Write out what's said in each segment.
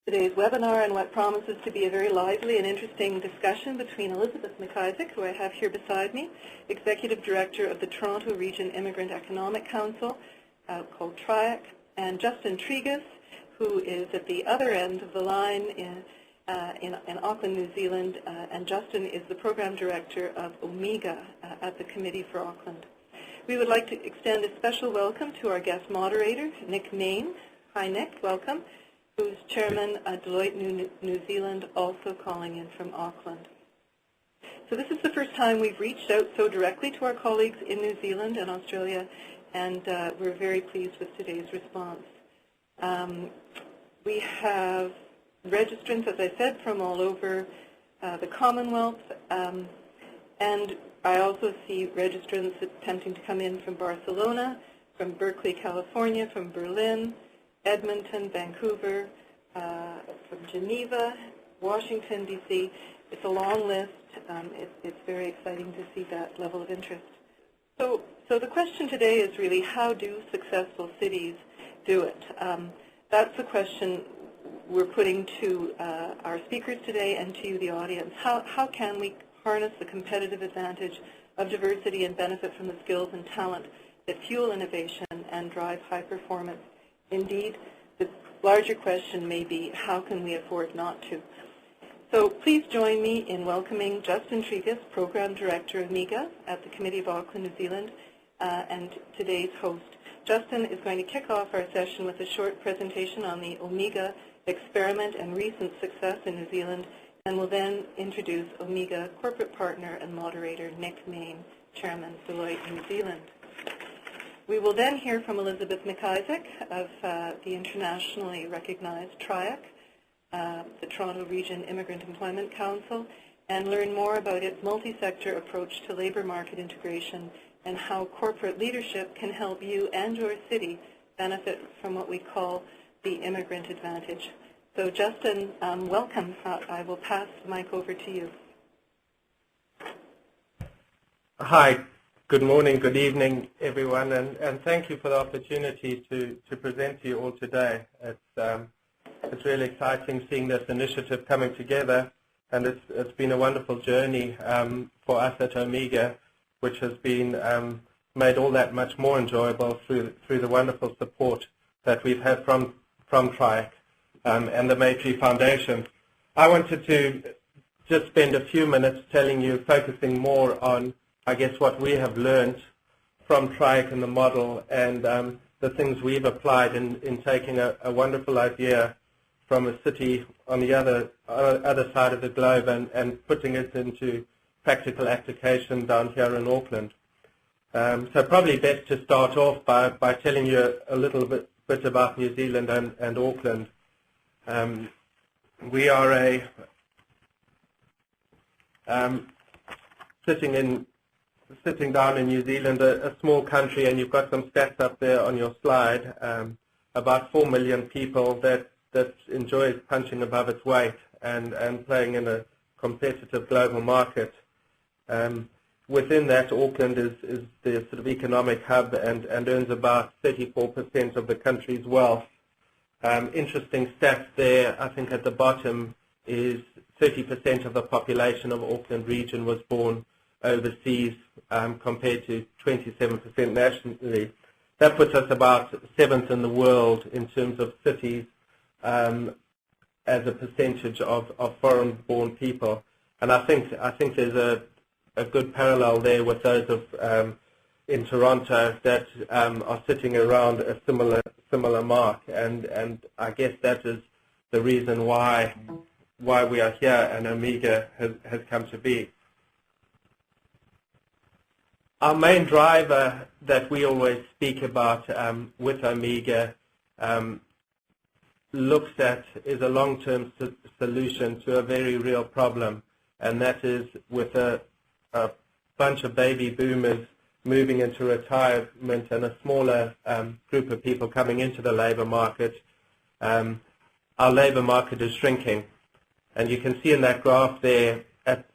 Today's webinar and what promises to be a very lively and interesting discussion between Elizabeth McIsaac, who I have here beside me, Executive Director of the Toronto Region Immigrant Economic Council, called TRIEC, and Justin Treagus, who is at the other end of the line in Auckland, New Zealand, and Justin is the Program Director of OMIGA at the Committee for Auckland. We would like to extend a special welcome to our guest moderator, Nick Main. Hi, Nick. Welcome. Who's Chairman at Deloitte New Zealand, also calling in from Auckland. So this is the first time we've reached out so directly to our colleagues in New Zealand and Australia, and we're very pleased with today's response. We have registrants, as I said, from all over the Commonwealth, and I also see registrants attempting to come in from Barcelona, from Berkeley, California, from Berlin, Edmonton, Vancouver, from Geneva, Washington, D.C. It's a long list. It's very exciting to see that level of interest. So the question today is really, how do successful cities do it? That's the question we're putting to our speakers today and to you, the audience. How can we harness the competitive advantage of diversity and benefit from the skills and talent that fuel innovation and drive high performance? Indeed, the larger question may be, how can we afford not to? So please join me in welcoming Justin Treagus, Program Director of MIGA at the Committee of Auckland, New Zealand, and today's host. Justin is going to kick off our session with a short presentation on the OMIGA experiment and recent success in New Zealand, and will then introduce OMIGA corporate partner and moderator Nick Main, Chairman, Deloitte New Zealand. We will then hear from Elizabeth McIsaac of the internationally recognized TRIEC, the Toronto Region Immigrant Employment Council, and learn more about its multi-sector approach to labor market integration and how corporate leadership can help you and your city benefit from what we call the immigrant advantage. So Justin, welcome. I will pass the mic over to you. Hi. Good morning, good evening, everyone, and thank you for the opportunity to present to you all today. It's really exciting seeing this initiative coming together, and it's been a wonderful journey for us at OMIGA, which has been made all that much more enjoyable through the wonderful support that we've had from TRIEC and the Maytree Foundation. I wanted to just spend a few minutes telling you, focusing more on, I guess, what we have learned from TRIEC and the model, and the things we've applied in taking a wonderful idea from a city on the other side of the globe and putting it into practical application down here in Auckland. So probably best to start off by telling you a little bit about New Zealand and Auckland. We are sitting down in New Zealand, a small country, and you've got some stats up there on your slide, about 4 million people that enjoys punching above its weight and playing in a competitive global market. Within that, Auckland is the sort of economic hub and earns about 34% of the country's wealth. Interesting stats there, I think at the bottom, is 30% of the population of Auckland region was born overseas, compared to 27% nationally. That puts us about 7th in the world in terms of cities as a percentage of foreign-born people. And I think there's a good parallel there with those of in Toronto that are sitting around a similar mark. And I guess that is the reason why we are here and OMIGA has come to be. Our main driver that we always speak about with OMIGA is a long-term solution to a very real problem, and that is with a bunch of baby boomers moving into retirement and a smaller group of people coming into the labour market. Our labour market is shrinking, and you can see in that graph there,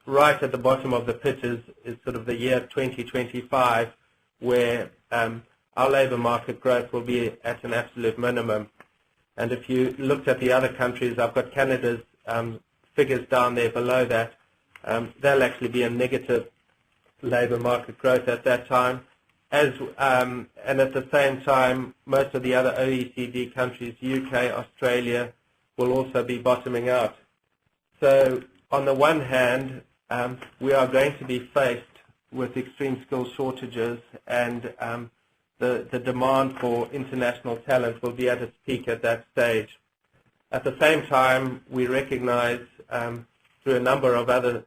right at the bottom of the pit is sort of the year 2025, where our labour market growth will be at an absolute minimum. And if you looked at the other countries, I've got Canada's figures down there below that, there'll actually be a negative labour market growth at that time. And at the same time, most of the other OECD countries, UK, Australia, will also be bottoming out. So on the one hand, we are going to be faced with extreme skill shortages, and the demand for international talent will be at its peak at that stage. At the same time, we recognize through a number of other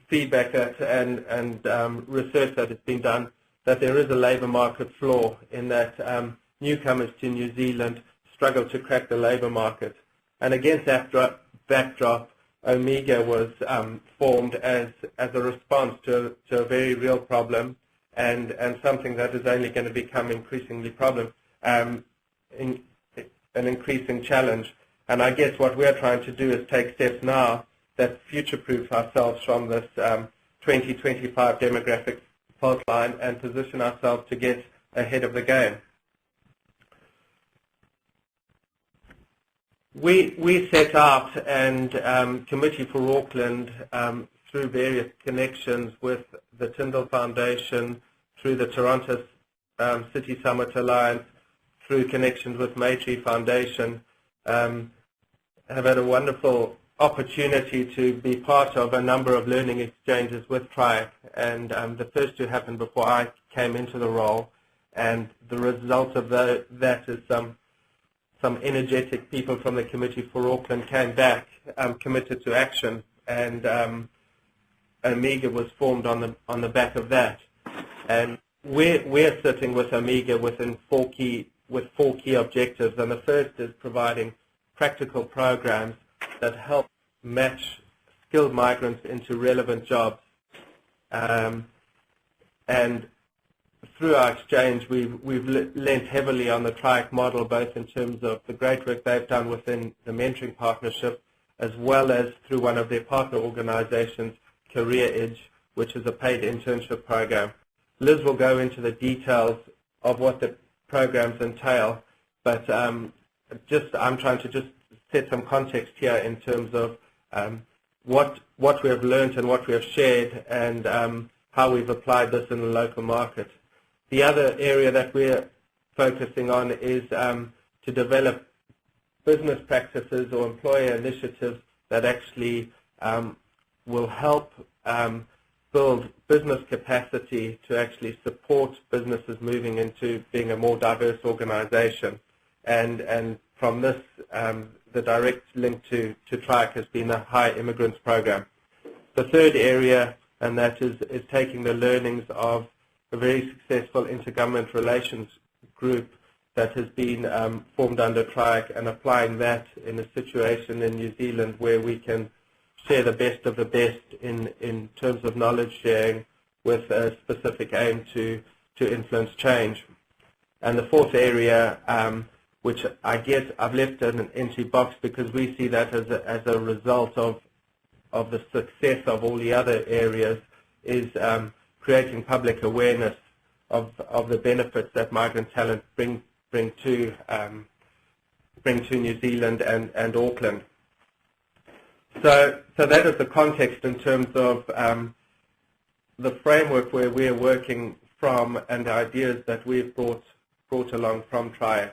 feedback and research that has been done that there is a labour market flaw in that newcomers to New Zealand struggle to crack the labour market. And against that backdrop, Omega was formed as a response to a very real problem and something that is only going to become increasingly an increasing challenge. And I guess what we're trying to do is take steps now that future-proof ourselves from this 2025 demographic fault line and position ourselves to get ahead of the game. We set out, and Committee for Auckland, through various connections with the Tyndall Foundation, through the Toronto City Summit Alliance, through connections with Maytree Foundation, have had a wonderful opportunity to be part of a number of learning exchanges with TRIEC, and the first two happened before I came into the role, and the result of that is some energetic people from the Committee for Auckland came back, committed to action, and Omega was formed on the back of that. And we're sitting with Omega with four key objectives, and the first is providing practical programs that help match skilled migrants into relevant jobs. And through our exchange, we've lent heavily on the TRIEC model, both in terms of the great work they've done within the mentoring partnership, as well as through one of their partner organizations, Career Edge, which is a paid internship program. Liz will go into the details of what the programs entail, but I'm trying to just set some context here in terms of what we have learned and what we have shared, and how we've applied this in the local market. The other area that we're focusing on is to develop business practices or employer initiatives that actually will help build business capacity to actually support businesses moving into being a more diverse organization. And from this, the direct link to TRIEC has been the High Immigrants program. The third area, and that is taking the learnings of a very successful intergovernment relations group that has been formed under TRIEC, and applying that in a situation in New Zealand where we can share the best of the best in terms of knowledge sharing with a specific aim to influence change. And the fourth area, which I guess I've left in an empty box because we see that as a result of the success of all the other areas, is creating public awareness of the benefits that migrant talent bring to New Zealand and Auckland. So that is the context in terms of the framework where we're working from and the ideas that we've brought along from TRIEC.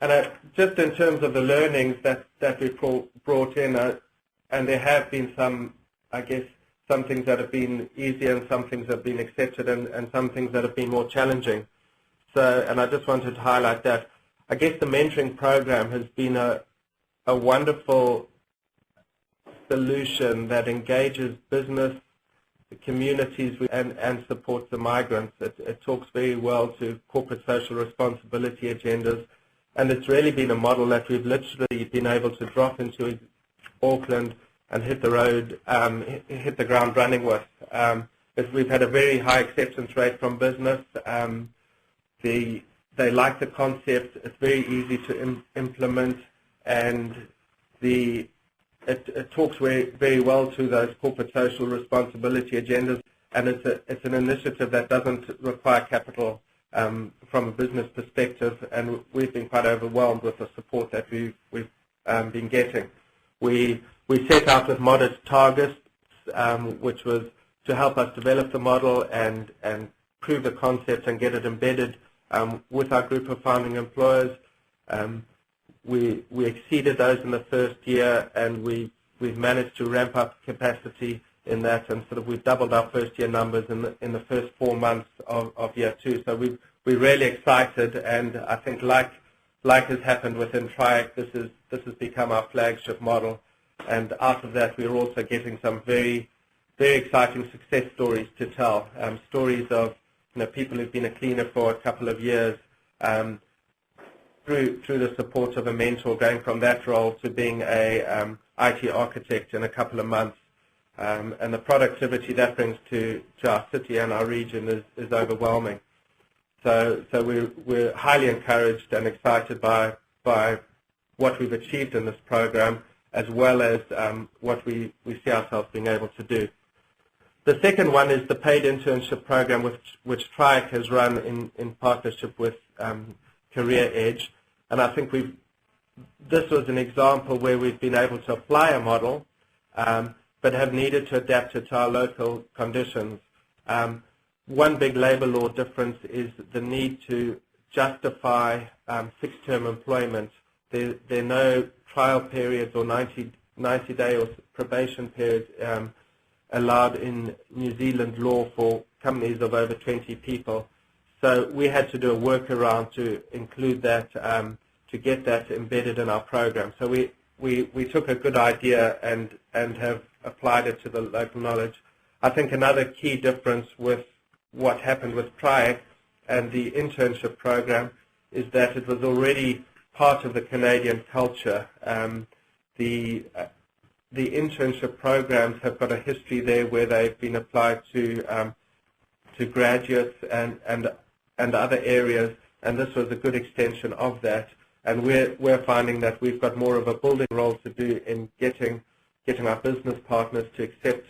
And just in terms of the learnings that we brought in, and there have been some, I guess, some things that have been easier and some things that have been accepted and some things that have been more challenging. So, and I just wanted to highlight that. I guess the mentoring program has been a wonderful solution that engages business, the communities, and supports the migrants. It talks very well to corporate social responsibility agendas, and it's really been a model that we've literally been able to drop into Auckland and hit the road, hit the ground running with. We've had a very high acceptance rate from business. They like the concept. It's very easy to implement, and it talks very well to those corporate social responsibility agendas, and it's an initiative that doesn't require capital from a business perspective, and we've been quite overwhelmed with the support that we've been getting. We set out with modest targets, which was to help us develop the model and prove the concept and get it embedded with our group of founding employers. We exceeded those in the first year, and we've managed to ramp up capacity in that, and sort of we've doubled our first year numbers in the first 4 months of year 2. So we're really excited, and I think like has happened within TRIEC, this has become our flagship model. And out of that, we're also getting some very, very exciting success stories to tell. Stories of people who've been a cleaner for a couple of years, through the support of a mentor, going from that role to being a IT architect in a couple of months. And the productivity that brings to our city and our region is overwhelming. So we're highly encouraged and excited by what we've achieved in this program, as well as what we see ourselves being able to do. The second one is the paid internship program, which TRIEC has run in partnership with Career Edge. And I think this was an example where we've been able to apply a model, but have needed to adapt it to our local conditions. One big labour law difference is the need to justify fixed-term employment. There are no trial periods or 90-day or probation periods allowed in New Zealand law for companies of over 20 people. So we had to do a workaround to include that, to get that embedded in our program. So we took a good idea and have applied it to the local knowledge. I think another key difference with what happened with TRIEC and the internship program is that it was already part of the Canadian culture. The internship programs have got a history there where they've been applied to graduates and other areas, and this was a good extension of that. And we're finding that we've got more of a building role to do in getting our business partners to accept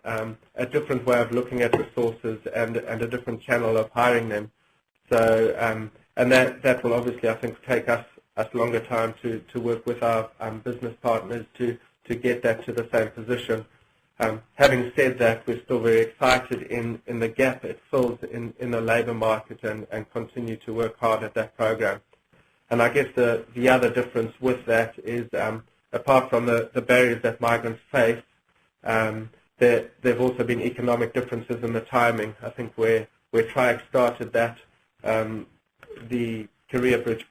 a different way of looking at resources and a different channel of hiring them. So and that will obviously, I think, take us longer time to work with our business partners to get that to the same position. Having said that, we're still very excited in the gap it fills in the labour market and continue to work hard at that program. And I guess the other difference with that is, apart from the barriers that migrants face, there have also been economic differences in the timing. I think where TRIEC started that, the Career Bridge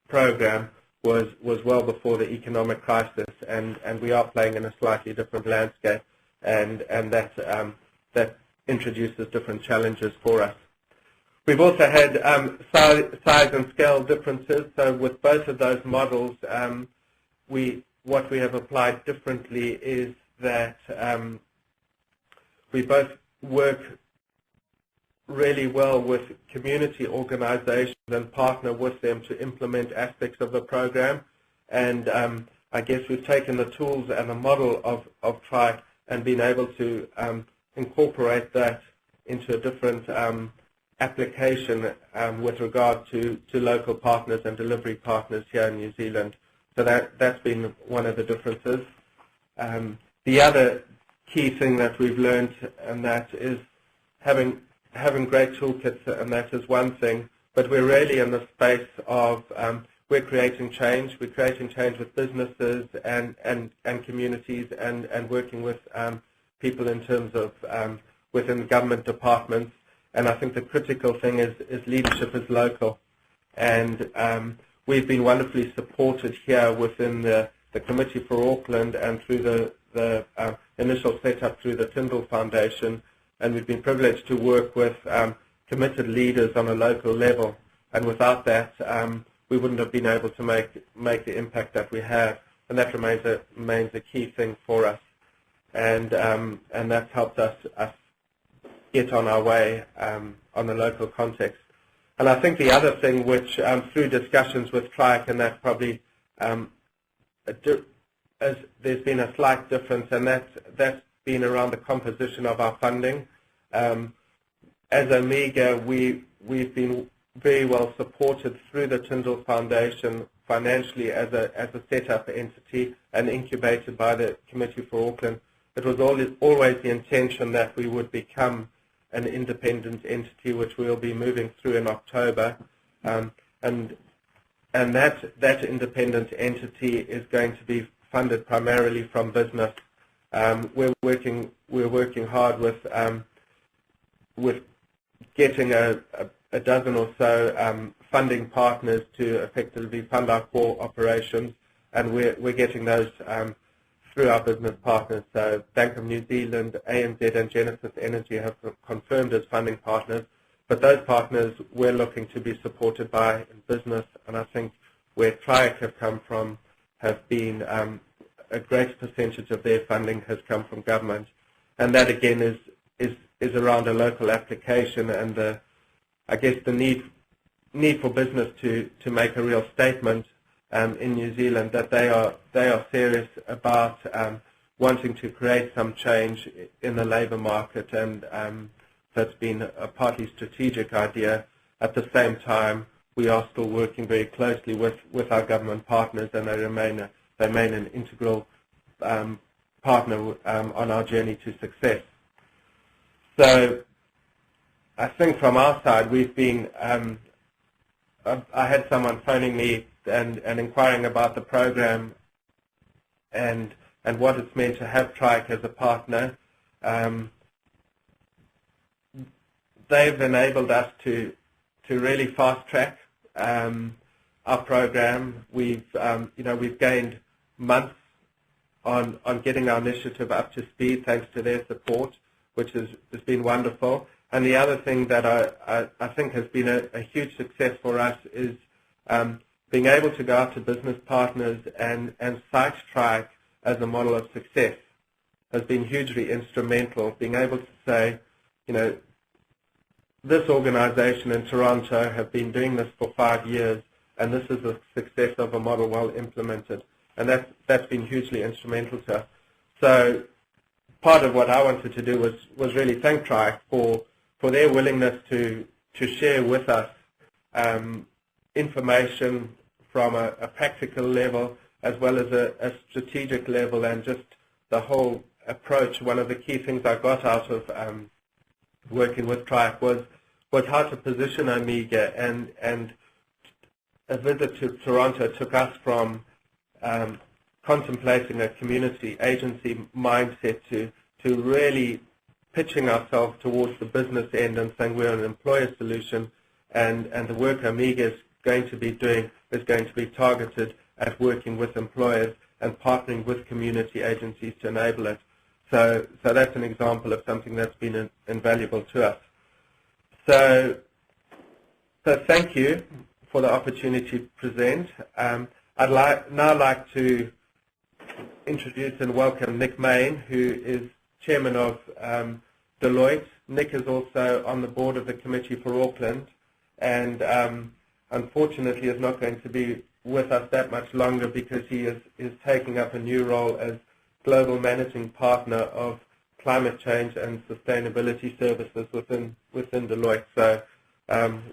program was well before the economic crisis, and we are playing in a slightly different landscape, and that introduces different challenges for us. We've also had size and scale differences. So with both of those models, what we have applied differently is that we both work really well with community organizations and partner with them to implement aspects of the program. And I guess we've taken the tools and the model of TRIEC and been able to incorporate that into a different application with regard to local partners and delivery partners here in New Zealand. So that's been one of the differences. The other key thing that we've learned, and that is having great toolkits, and that is one thing, but we're really in the space of we're creating change. We're creating change with businesses and communities and working with people in terms of within government departments. And I think the critical thing is leadership is local. And we've been wonderfully supported here within the Committee for Auckland and through the initial setup through the Tyndall Foundation. And we've been privileged to work with committed leaders on a local level. And without that, we wouldn't have been able to make the impact that we have. And that remains a key thing for us. And that's helped us get on our way on the local context. And I think the other thing which, through discussions with TRIEC, and that's probably, there's been a slight difference, and that's been around the composition of our funding. As Omega, we've been very well supported through the Tyndall Foundation financially as a set-up entity and incubated by the Committee for Auckland. It was always the intention that we would become an independent entity, which we'll be moving through in October, and that independent entity is going to be funded primarily from business. We're working hard with getting a dozen or so funding partners to effectively fund our core operations, and we're getting those through our business partners. So Bank of New Zealand, ANZ and Genesis Energy have confirmed as funding partners, but those partners we're looking to be supported by in business, and I think where TRIEC have come from have been a great percentage of their funding has come from government, and that again is around a local application and I guess the need for business to make a real statement in New Zealand that they are serious about wanting to create some change in the labour market, and that's been a partly strategic idea. At the same time, we are still working very closely with our government partners, and they remain an integral partner on our journey to success. So I think from our side, we've been, I had someone phoning me and inquiring about the program and what it's meant to have TRIEC as a partner. They've enabled us to really fast track our program. We've gained months on getting our initiative up to speed thanks to their support, which has been wonderful. And the other thing that I think has been a huge success for us is being able to go out to business partners and cite TRIEC as a model of success has been hugely instrumental. Being able to say, this organization in Toronto have been doing this for 5 years, and this is the success of a model well implemented. And that's been hugely instrumental to us. So part of what I wanted to do was really thank TRIEC for their willingness to share with us information from a practical level as well as a strategic level, and just the whole approach. One of the key things I got out of working with TRIEC was how to position Omega, and a visit to Toronto took us from contemplating a community agency mindset to really pitching ourselves towards the business end and saying we're an employer solution, and the work Omega is going to be doing is going to be targeted at working with employers and partnering with community agencies to enable it. So that's an example of something that's been invaluable to us. So thank you for the opportunity to present. I'd now like to introduce and welcome Nick Main, who is Chairman of Deloitte. Nick is also on the board of the Committee for Auckland, and unfortunately is not going to be with us that much longer because he is taking up a new role as Global Managing Partner of Climate Change and Sustainability Services within Deloitte. So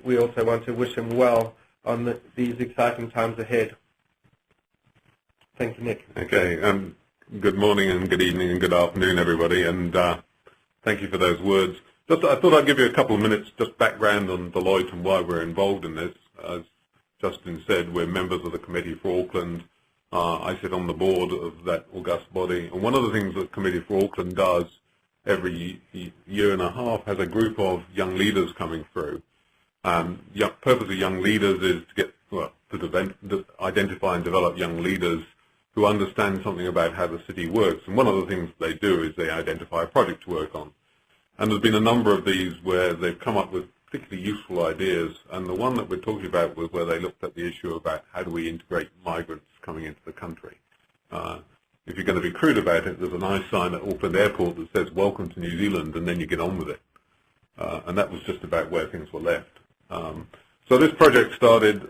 we also want to wish him well on these exciting times ahead. Thank you, Nick. Okay. Good morning and good evening and good afternoon, everybody, and thank you for those words. I thought I'd give you a couple of minutes just background on Deloitte and why we're involved in this. As Justin said, we're members of the Committee for Auckland. I sit on the board of that august body, and one of the things that the Committee for Auckland does every year and a half has a group of young leaders coming through. The purpose of young leaders is to identify and develop young leaders who understand something about how the city works. And one of the things they do is they identify a project to work on. And there's been a number of these where they've come up with particularly useful ideas. And the one that we're talking about was where they looked at the issue about how do we integrate migrants coming into the country. If you're going to be crude about it, there's a nice sign at Auckland Airport that says, "Welcome to New Zealand," and then you get on with it. And that was just about where things were left. So this project started,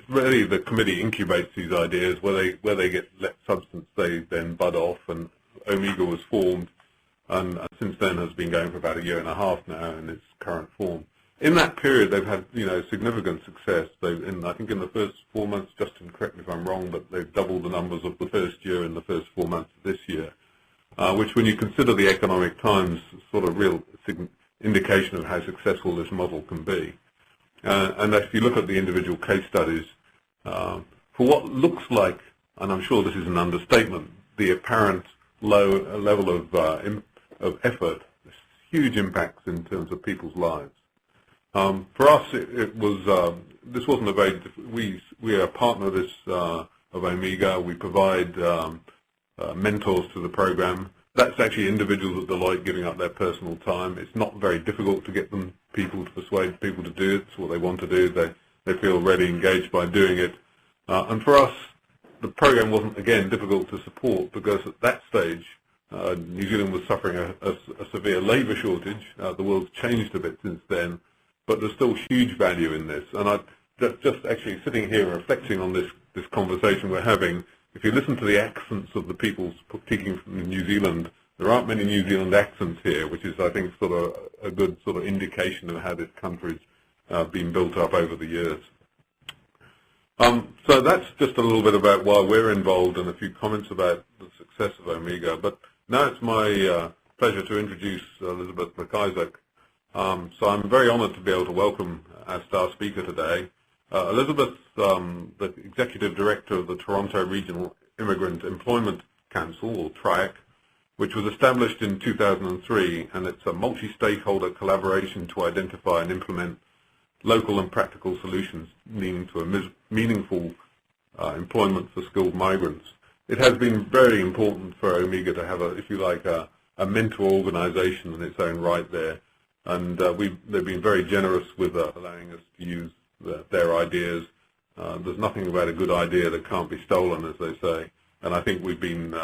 really the committee incubates these ideas. Where they get let substance, they then bud off, and Omega was formed, and since then has been going for about a year and a half now in its current form. in that period, they've had significant success. I think in the first 4 months, Justin, correct me if I'm wrong, but they've doubled the numbers of the first year in the first 4 months of this year, which, when you consider the economic times, is sort of real indication of how successful this model can be. And if you look at the individual case studies, for what looks like, and I'm sure this is an understatement, the apparent low level of effort, huge impacts in terms of people's lives. For us, this wasn't a very. We are a partner of Omega. We provide mentors to the program. That's actually individuals at Deloitte giving up their personal time. It's not very difficult to get people to persuade people to do it. It's what they want to do. They feel really engaged by doing it. And for us, the program wasn't, again, difficult to support because at that stage, New Zealand was suffering a severe labour shortage. The world's changed a bit since then, but there's still huge value in this. And I just actually sitting here reflecting on this conversation we're having, if you listen to the accents of the people speaking from New Zealand, there aren't many New Zealand accents here, which is, I think, sort of a good sort of indication of how this country's been built up over the years. So that's just a little bit about why we're involved and a few comments about the success of Omega. But now it's my pleasure to introduce Elizabeth McIsaac. So I'm very honoured to be able to welcome our star speaker today. Elizabeth's the Executive Director of the Toronto Regional Immigrant Employment Council, or TRIEC, which was established in 2003, and it's a multi-stakeholder collaboration to identify and implement local and practical solutions leading to a meaningful employment for skilled migrants. It has been very important for Omega to have, if you like, a mentor organisation in its own right there, and they've been very generous with allowing us to use their ideas. There's nothing about a good idea that can't be stolen, as they say, and I think we've been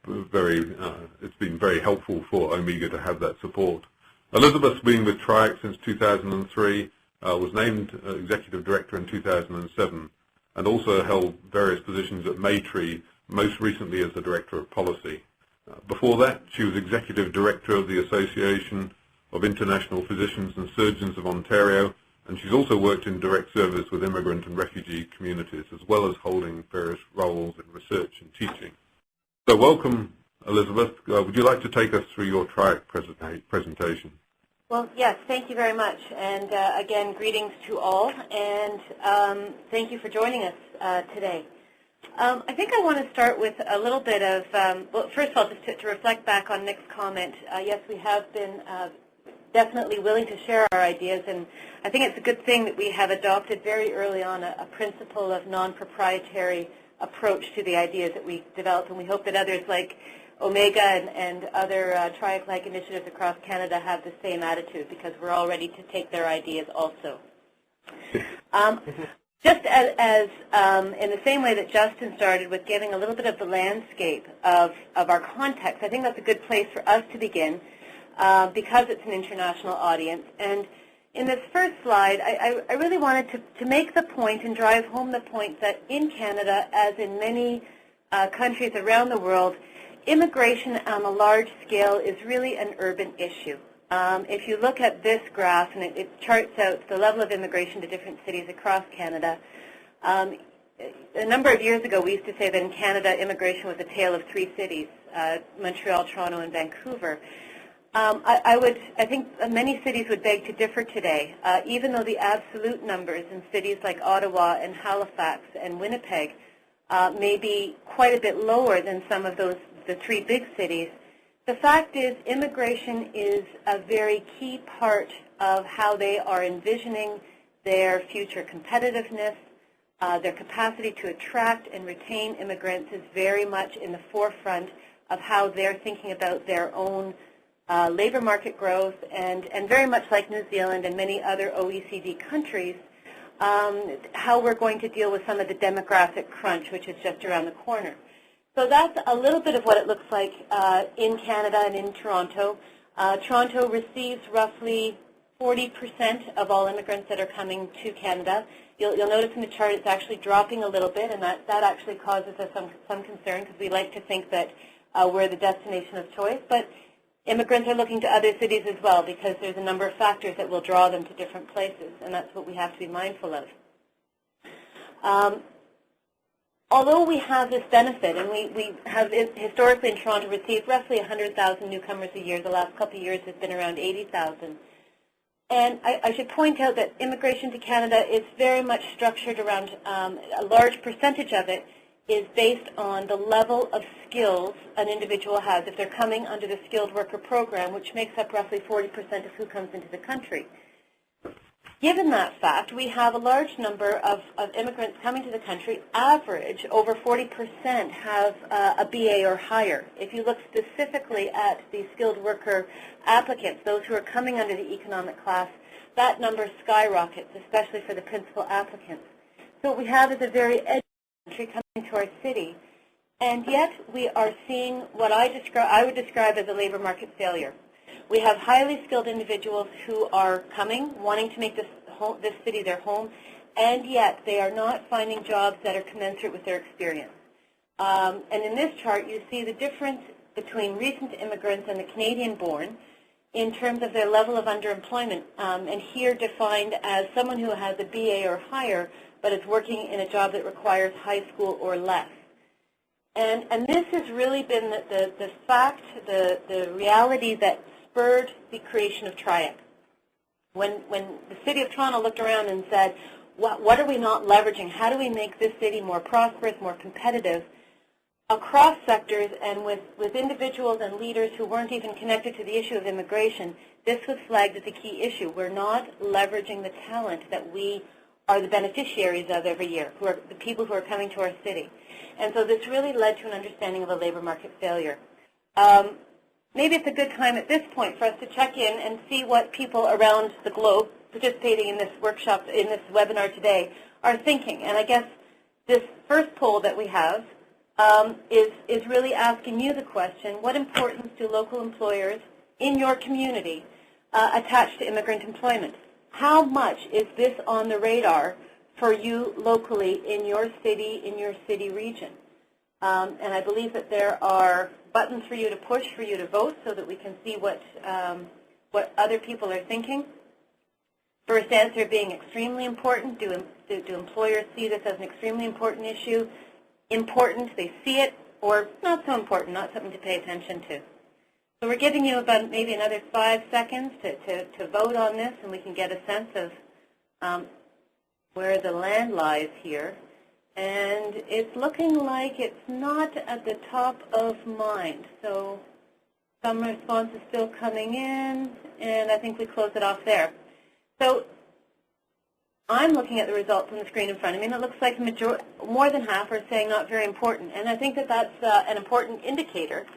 it's been very helpful for Omega to have that support. Elizabeth's been with TRIEC since 2003. Was named Executive Director in 2007 and also held various positions at Maytree, most recently as the Director of Policy. Before that, she was Executive Director of the Association of International Physicians and Surgeons of Ontario, and she's also worked in direct service with immigrant and refugee communities, as well as holding various roles in research and teaching. So welcome, Elizabeth. Would you like to take us through your TRIEC presentation? Well, yes, thank you very much. And again, greetings to all, and thank you for joining us today. I think I want to start with a little bit of, well, first of all, just to reflect back on Nick's comment. Yes, we have been definitely willing to share our ideas, and I think it's a good thing that we have adopted very early on a principle of non-proprietary approach to the ideas that we develop, and we hope that others like Omega and other TRIEC-like initiatives across Canada have the same attitude, because we're all ready to take their ideas also. Just as in the same way that Justin started with giving a little bit of the landscape of our context, I think that's a good place for us to begin because it's an international audience. And in this first slide, I really wanted to make the point and drive home the point that in Canada, as in many countries around the world, immigration on a large scale is really an urban issue. If you look at this graph, and it charts out the level of immigration to different cities across Canada, a number of years ago we used to say that in Canada immigration was a tale of three cities, Montreal, Toronto, and Vancouver. I think many cities would beg to differ today, even though the absolute numbers in cities like Ottawa and Halifax and Winnipeg may be quite a bit lower than some of the three big cities. The fact is, immigration is a very key part of how they are envisioning their future competitiveness. Their capacity to attract and retain immigrants is very much in the forefront of how they're thinking about their own labor market growth, and very much like New Zealand and many other OECD countries, how we're going to deal with some of the demographic crunch, which is just around the corner. So that's a little bit of what it looks like in Canada and in Toronto. Toronto receives roughly 40% of all immigrants that are coming to Canada. You'll notice in the chart it's actually dropping a little bit, and that actually causes us some concern, because we like to think that we're the destination of choice. But Immigrants are looking to other cities as well because there's a number of factors that will draw them to different places, and that's what we have to be mindful of. Although we have this benefit, and we have historically in Toronto received roughly 100,000 newcomers a year, the last couple of years has been around 80,000. And I should point out that immigration to Canada is very much structured around, a large percentage of it is based on the level of skills an individual has if they're coming under the skilled worker program, which makes up roughly 40% of who comes into the country. Given that fact, we have a large number of immigrants coming to the country. Average, over 40% have a BA or higher. If you look specifically at the skilled worker applicants, those who are coming under the economic class, that number skyrockets, especially for the principal applicants. So what we have is a very educated country coming to our city, and yet we are seeing what I would describe as a labor market failure. We have highly skilled individuals who are coming, wanting to make this city their home, and yet they are not finding jobs that are commensurate with their experience. And in this chart, you see the difference between recent immigrants and the Canadian-born in terms of their level of underemployment, and here defined as someone who has a BA or higher, but is working in a job that requires high school or less. And this has really been the fact, the reality that spurred the creation of TRIEC. When the City of Toronto looked around and said, what are we not leveraging? How do we make this city more prosperous, more competitive? Across sectors and with individuals and leaders who weren't even connected to the issue of immigration, this was flagged as a key issue. We're not leveraging the talent that we are the beneficiaries of every year, who are the people who are coming to our city. And so this really led to an understanding of a labor market failure. Maybe it's a good time at this point for us to check in and see what people around the globe participating in this workshop, in this webinar today, are thinking. And I guess this first poll that we have is really asking you the question, what importance do local employers in your community attach to immigrant employment? How much is this on the radar for you locally in your city region? And I believe that there are buttons for you to push, for you to vote, so that we can see what other people are thinking. First answer being extremely important. Do employers see this as an extremely important issue? Important, they see it, or not so important, not something to pay attention to. So we're giving you about maybe another 5 seconds to vote on this, and we can get a sense of where the land lies here. And it's looking like it's not at the top of mind. So some responses still coming in, and I think we close it off there. So I'm looking at the results on the screen in front of me, and it looks like more than half are saying not very important. And I think that that's an important indicator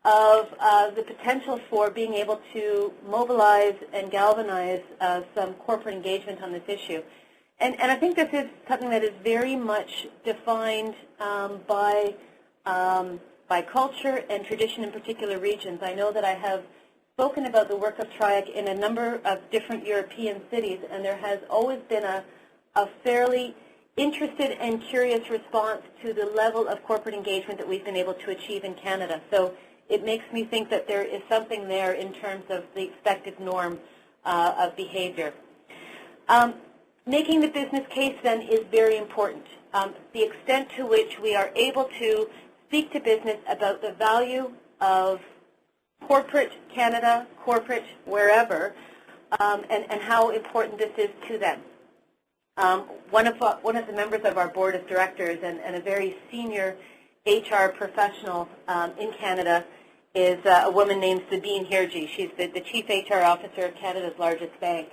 of the potential for being able to mobilize and galvanize some corporate engagement on this issue. And I think this is something that is very much defined by culture and tradition in particular regions. I know that I have spoken about the work of TRIEC in a number of different European cities, and there has always been a fairly interested and curious response to the level of corporate engagement that we've been able to achieve in Canada. So it makes me think that there is something there in terms of the expected norm of behavior. Making the business case, then, is very important. The extent to which we are able to speak to business about the value of corporate Canada, corporate wherever, and how important this is to them. One of the members of our board of directors and a very senior HR professional in Canada is a woman named Sabine Hirji. She's the Chief HR Officer of Canada's largest bank.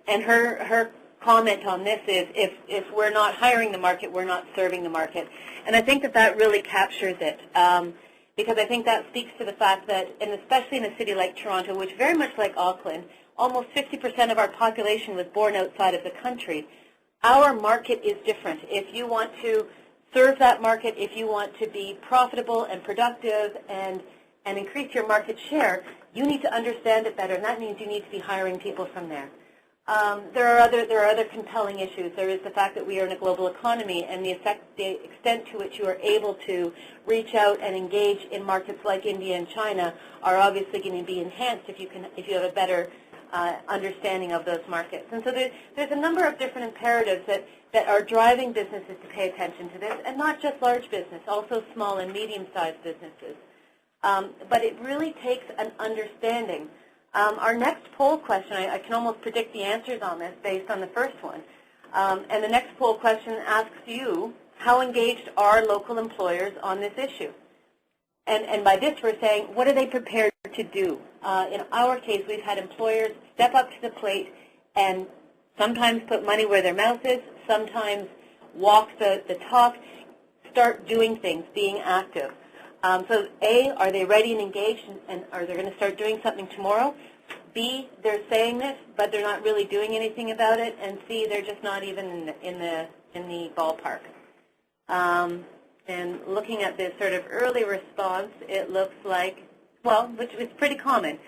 And her comment on this is, if we're not hiring the market, we're not serving the market. And I think that that really captures it, because I think that speaks to the fact that, and especially in a city like Toronto, which very much like Auckland, almost 50% of our population was born outside of the country. Our market is different. If you want to serve that market, if you want to be profitable and productive and increase your market share, you need to understand it better, and that means you need to be hiring people from there. There are other compelling issues. There is the fact that we are in a global economy, and the extent to which you are able to reach out and engage in markets like India and China are obviously going to be enhanced if you have a better understanding of those markets. And so there's a number of different imperatives that are driving businesses to pay attention to this, and not just large business, also small and medium-sized businesses. But it really takes an understanding. Our next poll question, I can almost predict the answers on this based on the first one. And the next poll question asks you, how engaged are local employers on this issue? And by this we're saying, what are they prepared to do? In our case, we've had employers step up to the plate and sometimes put money where their mouth is, sometimes walk the talk, start doing things, being active. So A, are they ready and engaged, and are they going to start doing something tomorrow? B, they're saying this, but they're not really doing anything about it. And C, they're just not even in the ballpark. And looking at this sort of early response, it looks like, well, which is pretty common.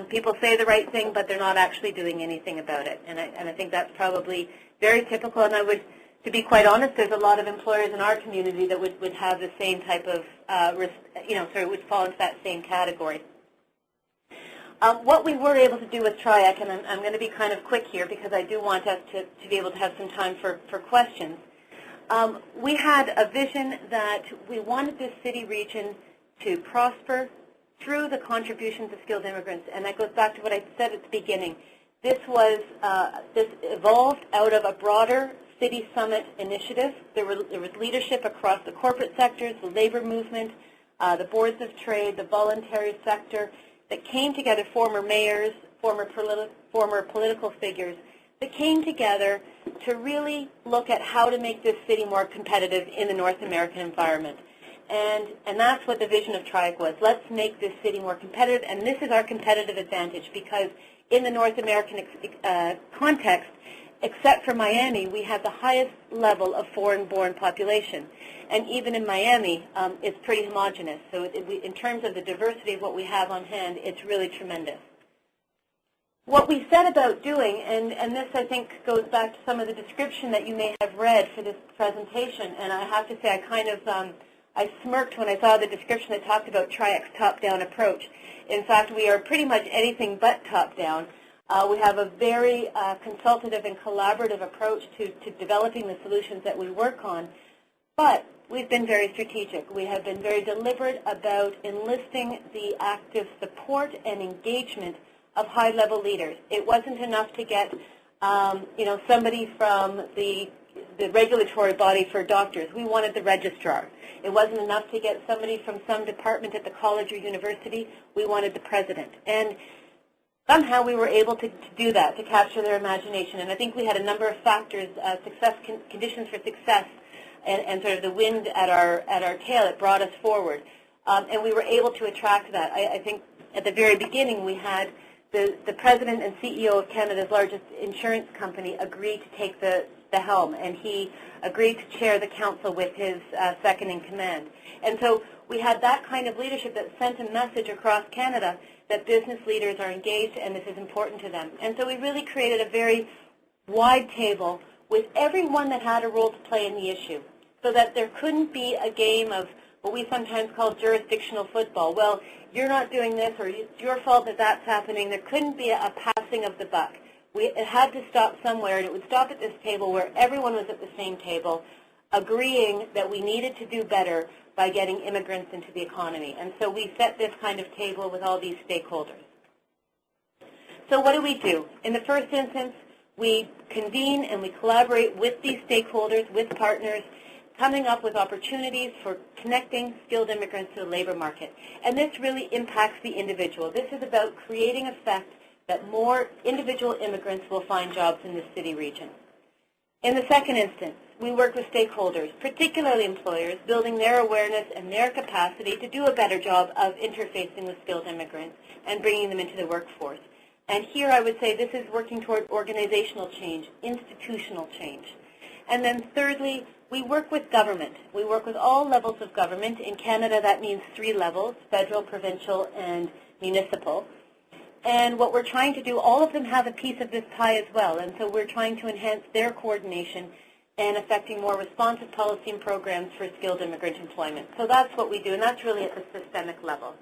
People say the right thing, but they're not actually doing anything about it. And I think that's probably very typical. And I would, to be quite honest, there's a lot of employers in our community that would have the same type of, would fall into that same category. What we were able to do with TRIEC, and I'm going to be kind of quick here because I do want us to be able to have some time for questions. We had a vision that we wanted this city region to prosper through the contributions of skilled immigrants, and that goes back to what I said at the beginning. This evolved out of a broader City Summit initiative. There was leadership across the corporate sectors, the labor movement, the boards of trade, the voluntary sector, that came together, former mayors, former political figures, that came together to really look at how to make this city more competitive in the North American environment. And that's what the vision of TRIEC was. Let's make this city more competitive, and this is our competitive advantage because in the North American context, except for Miami, we have the highest level of foreign-born population. And even in Miami, it's pretty homogenous. So in terms of the diversity of what we have on hand, it's really tremendous. What we set about doing, and this I think goes back to some of the description that you may have read for this presentation, and I have to say I kind of, I smirked when I saw the description that talked about TRIEC's top-down approach. In fact, we are pretty much anything but top-down. We have a very consultative and collaborative approach to developing the solutions that we work on, but we've been very strategic. We have been very deliberate about enlisting the active support and engagement of high-level leaders. It wasn't enough to get somebody from the regulatory body for doctors. We wanted the registrar. It wasn't enough to get somebody from some department at the college or university. We wanted the president. And somehow we were able to do that, to capture their imagination. And I think we had a number of factors, conditions for success, and sort of the wind at our tail that brought us forward. And we were able to attract that. I think at the very beginning we had the president and CEO of Canada's largest insurance company agree to take the helm, and he agreed to chair the council with his second in command. And so we had that kind of leadership that sent a message across Canada that business leaders are engaged and this is important to them. And so we really created a very wide table with everyone that had a role to play in the issue, so that there couldn't be a game of what we sometimes call jurisdictional football. Well, you're not doing this, or it's your fault that that's happening. There couldn't be a passing of the buck. It had to stop somewhere, and it would stop at this table where everyone was at the same table, agreeing that we needed to do better by getting immigrants into the economy. And so we set this kind of table with all these stakeholders. So what do? In the first instance, we convene and we collaborate with these stakeholders, with partners, coming up with opportunities for connecting skilled immigrants to the labor market. And this really impacts the individual. This is about creating effect that more individual immigrants will find jobs in the city region. In the second instance, we work with stakeholders, particularly employers, building their awareness and their capacity to do a better job of interfacing with skilled immigrants and bringing them into the workforce. And here I would say this is working toward organizational change, institutional change. And then thirdly, we work with government. We work with all levels of government. In Canada, that means 3 levels, federal, provincial, and municipal. And what we're trying to do, all of them have a piece of this pie as well, and so we're trying to enhance their coordination and affecting more responsive policy and programs for skilled immigrant employment. So that's what we do, and that's really at the systemic level.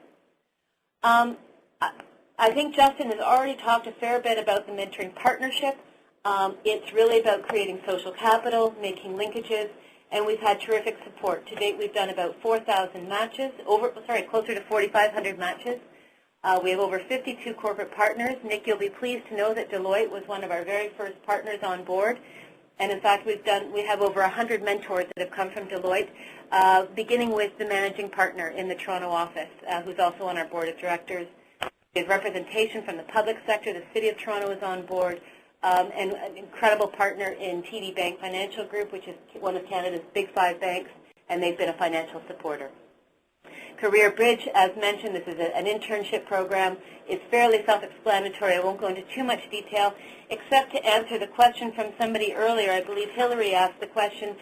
I think Justin has already talked a fair bit about the mentoring partnership. It's really about creating social capital, making linkages, and we've had terrific support. To date, we've done about 4,000 matches, closer to 4,500 matches. We have over 52 corporate partners. Nick, you'll be pleased to know that Deloitte was one of our very first partners on board. And in fact, we have over 100 mentors that have come from Deloitte, beginning with the managing partner in the Toronto office, who's also on our board of directors. We have representation from the public sector. The City of Toronto is on board, and an incredible partner in TD Bank Financial Group, which is one of Canada's big 5 banks, and they've been a financial supporter. Career Bridge, as mentioned, this is an internship program. It's fairly self-explanatory. I won't go into too much detail, except to answer the question from somebody earlier. I believe Hillary asked the question,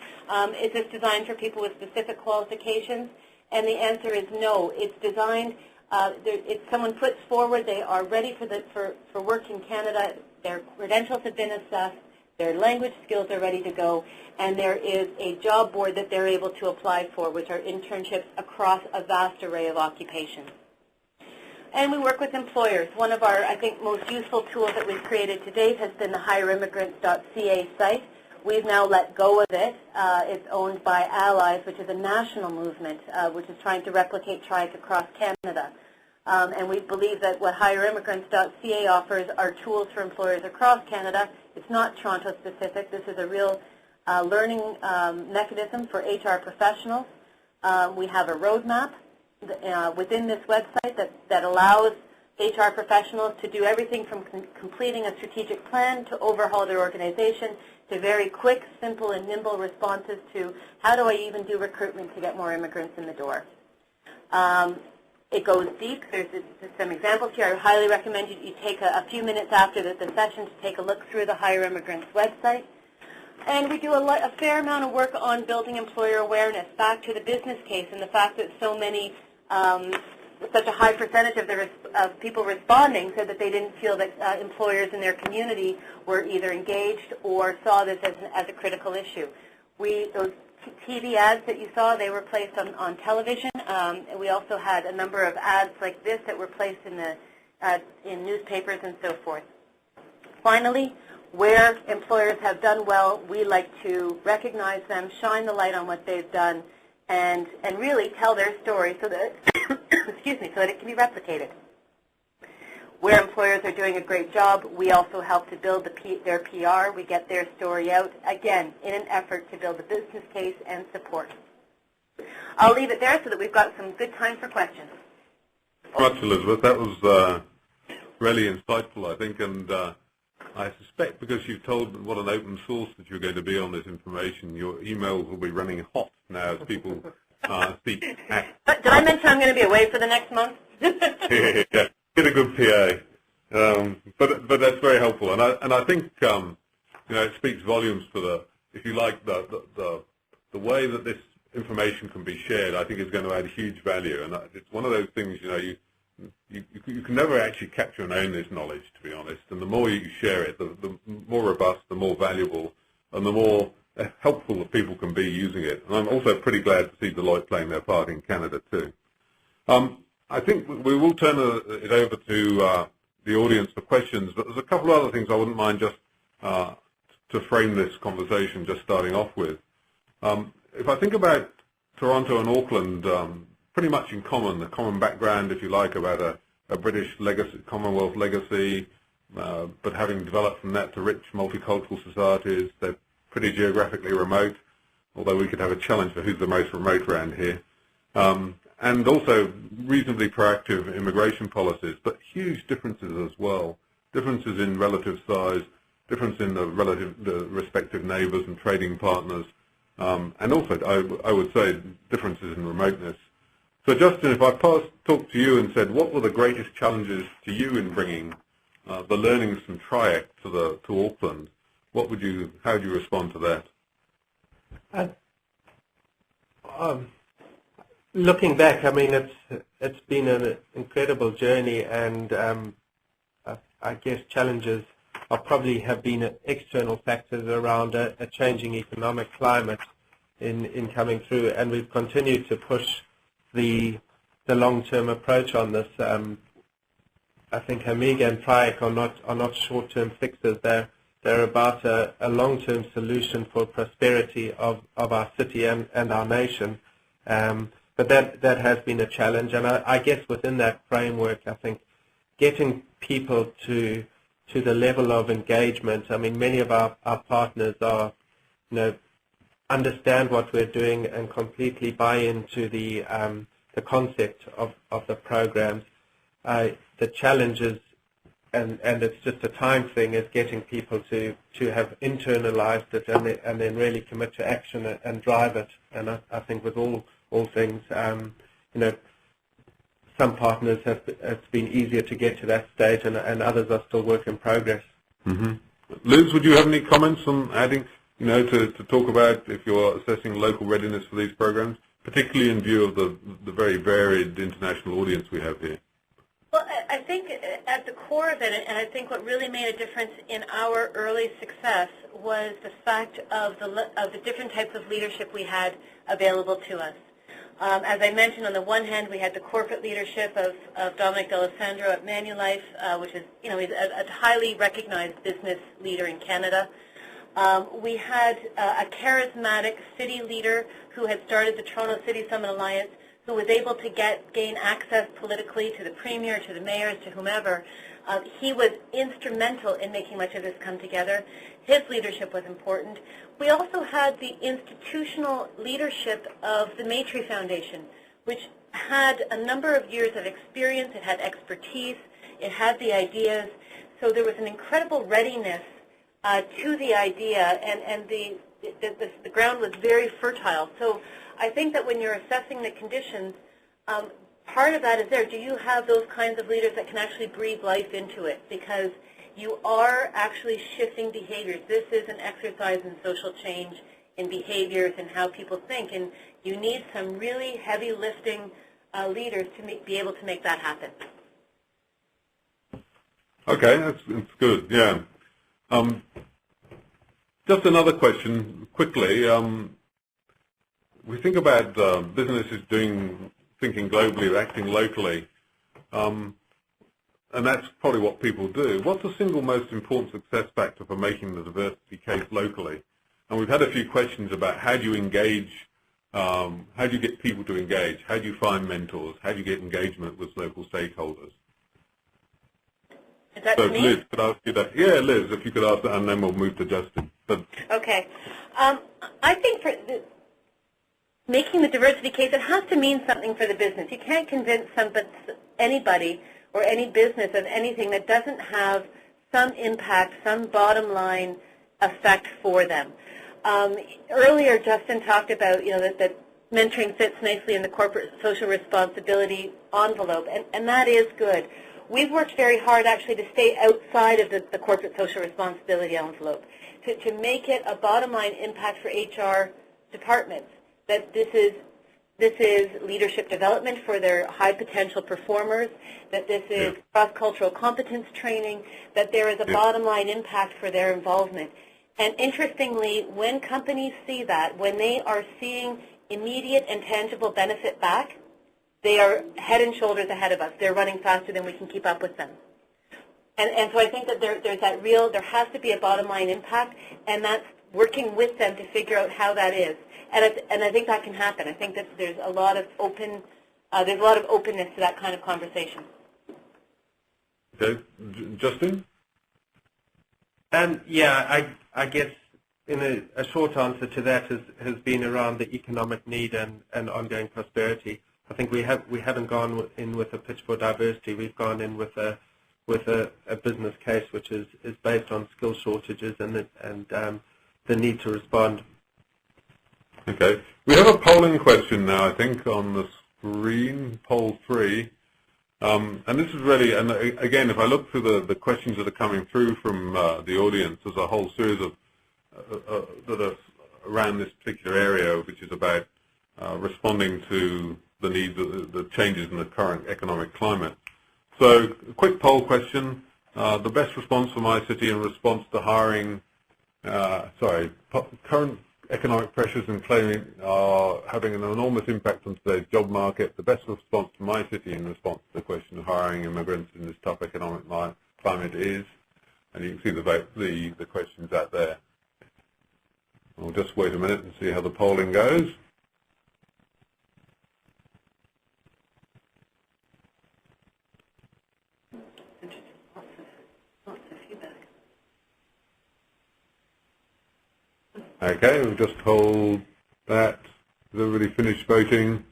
is this designed for people with specific qualifications? And the answer is no. It's designed, if someone puts forward they are ready for work in Canada, their credentials have been assessed, their language skills are ready to go, and there is a job board that they're able to apply for, which are internships across a vast array of occupations. And we work with employers. One of our, I think, most useful tools that we've created to date has been the hireimmigrants.ca site. We've now let go of it. It's owned by Allies, which is a national movement, which is trying to replicate TRIEC across Canada. And we believe that what hireimmigrants.ca offers are tools for employers across Canada. It's not Toronto specific. This is a real learning mechanism for HR professionals. We have a roadmap within this website that allows HR professionals to do everything from completing a strategic plan to overhaul their organization to very quick, simple, and nimble responses to how do I even do recruitment to get more immigrants in the door. It goes deep. There's some examples here. I highly recommend you take a few minutes after the session to take a look through the Hire Immigrants website. And we do a fair amount of work on building employer awareness, back to the business case and the fact that so many, such a high percentage of people responding said that they didn't feel that employers in their community were either engaged or saw this as a critical issue. Those TV ads that you saw, they were placed on television. We also had a number of ads like this that were placed in newspapers and so forth. Finally, where employers have done well, we like to recognize them, shine the light on what they've done, and really tell their story so that excuse me, so that it can be replicated. Where employers are doing a great job, we also help to build their PR. We get their story out, again, in an effort to build a business case and support. I'll leave it there so that we've got some good time for questions. Thank you much, Elizabeth. That was really insightful, I think, and I suspect because you've told what an open source that you're going to be on this information, your emails will be running hot now as people speak. Did I mention I'm going to be away for the next month? Yeah. Get a good PA, but that's very helpful, and I think it speaks volumes for if you like the way that this information can be shared. I think is going to add huge value, and it's one of those things you can never actually capture and own this knowledge, to be honest. And the more you share it, the more robust, the more valuable, and the more helpful that people can be using it. And I'm also pretty glad to see Deloitte playing their part in Canada too. I think we will turn it over to the audience for questions, but there's a couple of other things I wouldn't mind just to frame this conversation, just starting off with. If I think about Toronto and Auckland, pretty much in common, the common background, if you like, about a British legacy, Commonwealth legacy, but having developed from that to rich multicultural societies, they're pretty geographically remote, although we could have a challenge for who's the most remote around here. And also reasonably proactive immigration policies, but huge differences as well. Differences in relative size, difference in the respective neighbours and trading partners, and also, I would say, differences in remoteness. So, Justin, if I talked to you and said, what were the greatest challenges to you in bringing the learnings from TRIEC to Auckland, how would you respond to that? Looking back, I mean, it's been an incredible journey, and I guess challenges are probably have been external factors around a changing economic climate in coming through, and we've continued to push the long-term approach on this. I think Amiga and TRIEC are not short-term fixes. They're about a long-term solution for prosperity of our city and our nation. But that has been a challenge, and I guess within that framework, I think getting people to the level of engagement. I mean, many of our partners are, understand what we're doing and completely buy into the concept of the programs. The challenge is, and it's just a time thing, is getting people to have internalized it and then really commit to action and drive it. And I think with all things, some partners it's been easier to get to that state, and others are still work in progress. Mm-hmm. Liz, would you have any comments on adding, to talk about if you're assessing local readiness for these programs, particularly in view of the very varied international audience we have here? Well, I think at the core of it, and I think what really made a difference in our early success was the fact of the different types of leadership we had available to us. As I mentioned, on the one hand, we had the corporate leadership of Dominic D'Alessandro at Manulife, which is, he's a highly recognized business leader in Canada. We had a charismatic city leader who had started the Toronto City Summit Alliance, who was able to gain access politically to the Premier, to the mayors, to whomever. He was instrumental in making much of this come together. His leadership was important. We also had the institutional leadership of the Maitrey Foundation, which had a number of years of experience. It had expertise. It had the ideas. So there was an incredible readiness to the idea, and the ground was very fertile. So I think that when you're assessing the conditions, part of that is there. Do you have those kinds of leaders that can actually breathe life into it? Because you are actually shifting behaviors. This is an exercise in social change, in behaviors, and how people think. And you need some really heavy lifting leaders to be able to make that happen. Okay, that's good, yeah. Just another question, quickly. We think about businesses thinking globally, acting locally, and that's probably what people do. What's the single most important success factor for making the diversity case locally? And we've had a few questions about how do you engage, how do you get people to engage, how do you find mentors, how do you get engagement with local stakeholders? Is that so, to me? Liz, could I ask you that? Yeah, Liz, if you could ask that, and then we'll move to Justin. Okay. I think for making the diversity case, it has to mean something for the business. You can't convince anybody or any business of anything that doesn't have some impact, some bottom line effect for them. Earlier, Justin talked about that mentoring fits nicely in the corporate social responsibility envelope, and that is good. We've worked very hard actually to stay outside of the corporate social responsibility envelope, to make it a bottom line impact for HR departments, that this is leadership development for their high potential performers, that this is cross-cultural competence training, that there is a bottom line impact for their involvement. And interestingly, when companies see that, when they are seeing immediate and tangible benefit back, they are head and shoulders ahead of us. They're running faster than we can keep up with them. And so I think that there has to be a bottom line impact, and that's working with them to figure out how that is. And I think that can happen. I think that there's a lot of openness to that kind of conversation. Okay, Justin? Yeah, I guess in a short answer to that has been around the economic need and ongoing prosperity. I think we haven't gone in with a pitch for diversity. We've gone in with a business case which is based on skill shortages and the need to respond. Okay. We have a polling question now, I think, on the screen, poll 3. And this is really, and again, if I look through the questions that are coming through from the audience, there's a whole series of that are around this particular area, which is about responding to the needs, the changes in the current economic climate. So, a quick poll question. the best response for my city in response to hiring, current economic pressures and claiming are having an enormous impact on today's job market. The best response to my city in response to the question of hiring immigrants in this tough economic climate is, and you can see the questions out there. We'll just wait a minute and see how the polling goes. Okay, we'll just hold that. Has everybody finished voting?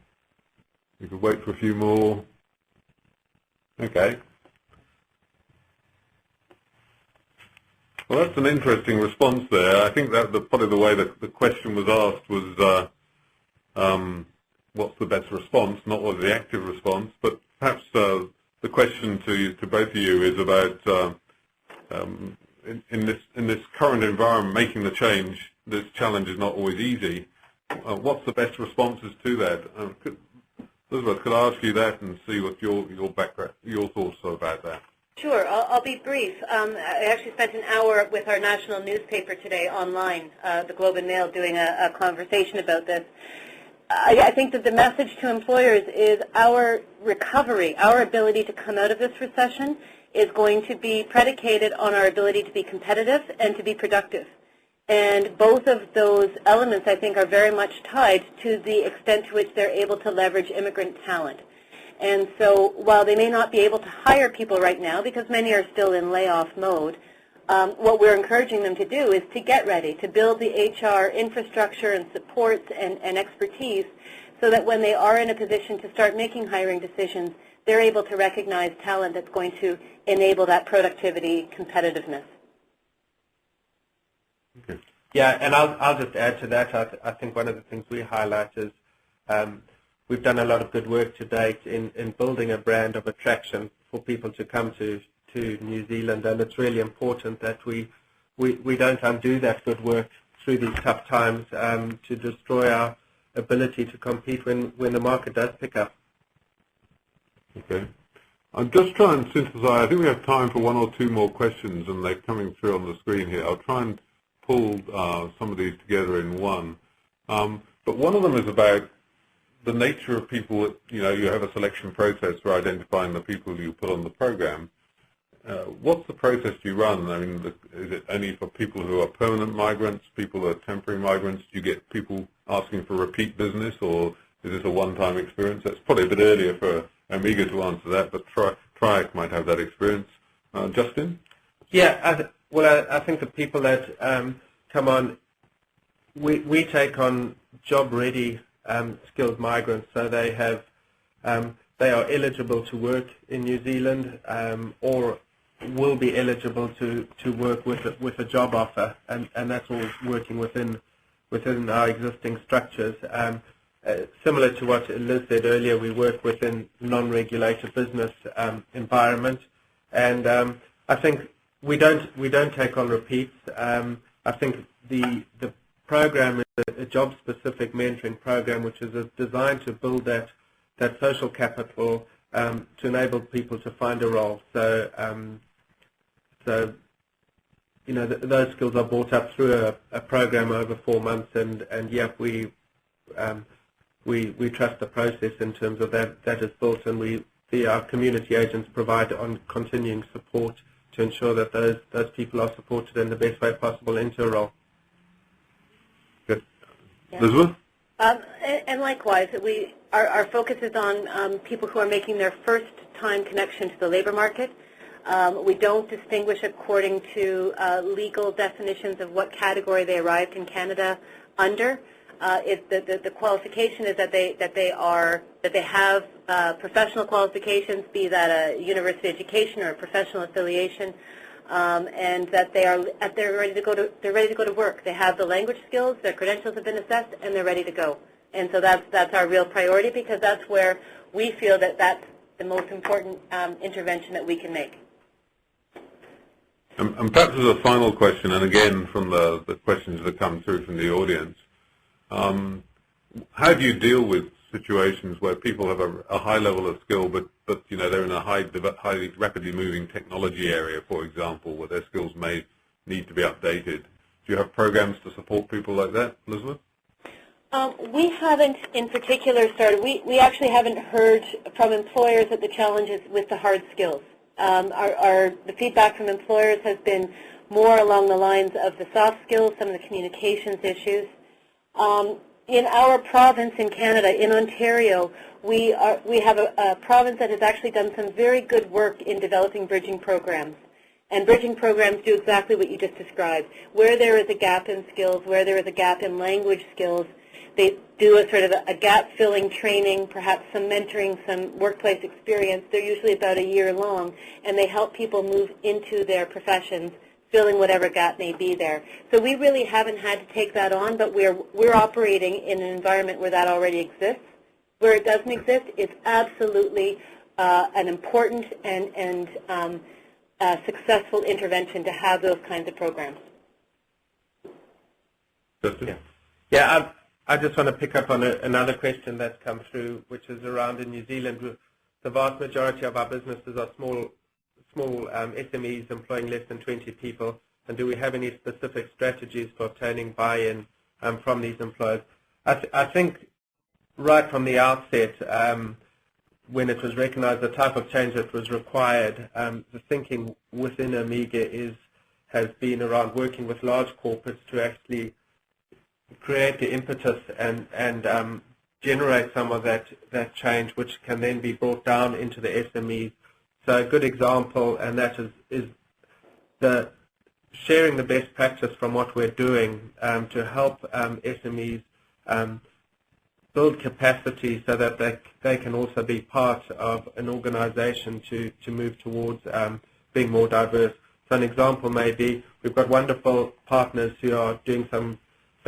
We could wait for a few more. Okay. Well, that's an interesting response there. I think that probably the way that the question was asked was, what's the best response, not what the active response, but perhaps the question to both of you is about in this current environment, making the change. This challenge is not always easy. What's the best responses to that? Elizabeth, could I ask you that and see what your background, your thoughts are about that? Sure, I'll be brief. I actually spent an hour with our national newspaper today online, the Globe and Mail, doing a conversation about this. I think that the message to employers is our recovery, our ability to come out of this recession is going to be predicated on our ability to be competitive and to be productive. And both of those elements, I think, are very much tied to the extent to which they're able to leverage immigrant talent. And so while they may not be able to hire people right now, because many are still in layoff mode, what we're encouraging them to do is to get ready, to build the HR infrastructure and supports and expertise so that when they are in a position to start making hiring decisions, they're able to recognize talent that's going to enable that productivity competitiveness. Okay. Yeah, and I'll just add to that. I think one of the things we highlight is we've done a lot of good work to date in building a brand of attraction for people to come to New Zealand, and it's really important that we don't undo that good work through these tough times to destroy our ability to compete when the market does pick up. Okay. I'm just trying to synthesize. I think we have time for one or two more questions, and they're coming through on the screen here. I'll try and pull some of these together in one. But one of them is about the nature of people that, you have a selection process for identifying the people you put on the program. What's the process you run? I mean, is it only for people who are permanent migrants, people who are temporary migrants? Do you get people asking for repeat business, or is this a one-time experience? That's probably a bit earlier for Amiga to answer that, but TRIEC might have that experience. Justin? Yeah, I think the people that come on, we take on job-ready skilled migrants, so they are eligible to work in New Zealand or will be eligible to work with a job offer, and that's all working within our existing structures. Similar to what Liz said earlier, we work within non-regulated business environment, and I think we don't take on repeats. I think the program is a job-specific mentoring program, which is designed to build that social capital to enable people to find a role. So those skills are brought up through a program over 4 months, and yeah, we trust the process in terms of that is built, and our community agents provide on continuing support to ensure that those people are supported in the best way possible into a role. Good. Yeah. Elizabeth? And likewise, our focus is on people who are making their first-time connection to the labor market. We don't distinguish according to legal definitions of what category they arrived in Canada under. The qualification is that they have professional qualifications, be that a university education or a professional affiliation, and that they're ready to go to work. They have the language skills, their credentials have been assessed, and they're ready to go. And so that's our real priority, because that's where we feel that that's the most important intervention that we can make. And perhaps as a final question, and again from the questions that come through from the audience, how do you deal with situations where people have a high level of skill, but they're in a highly rapidly moving technology area, for example, where their skills may need to be updated. Do you have programs to support people like that, Elizabeth? We haven't in particular started. We actually haven't heard from employers that the challenges with the hard skills. The feedback from employers has been more along the lines of the soft skills, some of the communications issues. In our province in Canada, in Ontario, we have a province that has actually done some very good work in developing bridging programs. And bridging programs do exactly what you just described. Where there is a gap in skills, where there is a gap in language skills, they do a sort of a gap-filling training, perhaps some mentoring, some workplace experience. They're usually about a year long, and they help people move into their professions, filling whatever gap may be there. So we really haven't had to take that on, but we're operating in an environment where that already exists. Where it doesn't exist, it's absolutely an important and successful intervention to have those kinds of programs. Yeah, I just want to pick up on another question that's come through, which is around in New Zealand. The vast majority of our businesses are small SMEs employing less than 20 people, and do we have any specific strategies for obtaining buy-in from these employers? I think right from the outset, when it was recognized the type of change that was required, the thinking within Amiga has been around working with large corporates to actually create the impetus and generate some of that change, which can then be brought down into the SMEs. So a good example, and that is the sharing the best practice from what we're doing to help SMEs build capacity so that they can also be part of an organization to move towards being more diverse. So an example may be we've got wonderful partners who are doing some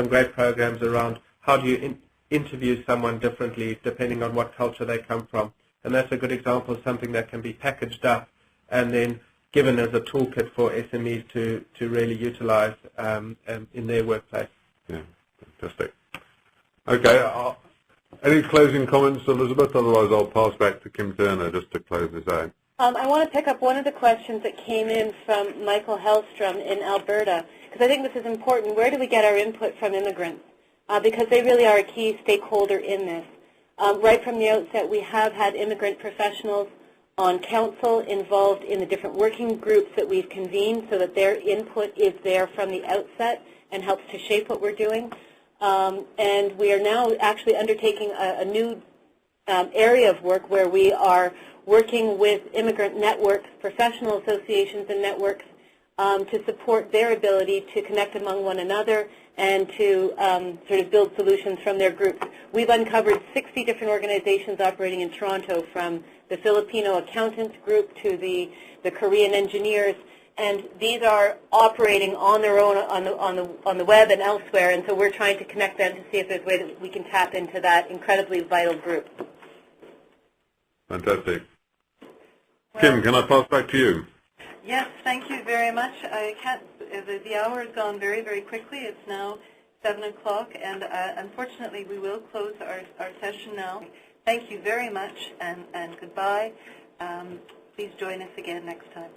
great programs around how do you interview someone differently depending on what culture they come from. And that's a good example of something that can be packaged up and then given as a toolkit for SMEs to really utilize in their workplace. Yeah, fantastic. Okay, any closing comments, Elizabeth? Otherwise, I'll pass back to Kim Turner just to close this out. I want to pick up one of the questions that came in from Michael Hellstrom in Alberta, because I think this is important. Where do we get our input from immigrants? Because they really are a key stakeholder in this. Right from the outset, we have had immigrant professionals on council involved in the different working groups that we've convened so that their input is there from the outset and helps to shape what we're doing. And we are now actually undertaking a new area of work where we are working with immigrant networks, professional associations and networks to support their ability to connect among one another and to sort of build solutions from their groups. We've uncovered 60 different organizations operating in Toronto, from the Filipino accountants group to the Korean engineers, and these are operating on their own on the web and elsewhere, and so we're trying to connect them to see if there's a way that we can tap into that incredibly vital group. Fantastic. Kim, can I pass back to you? Yes, thank you very much. The hour has gone very, very quickly. It's now 7 o'clock, and unfortunately we will close our session now. Thank you very much, and goodbye. Please join us again next time.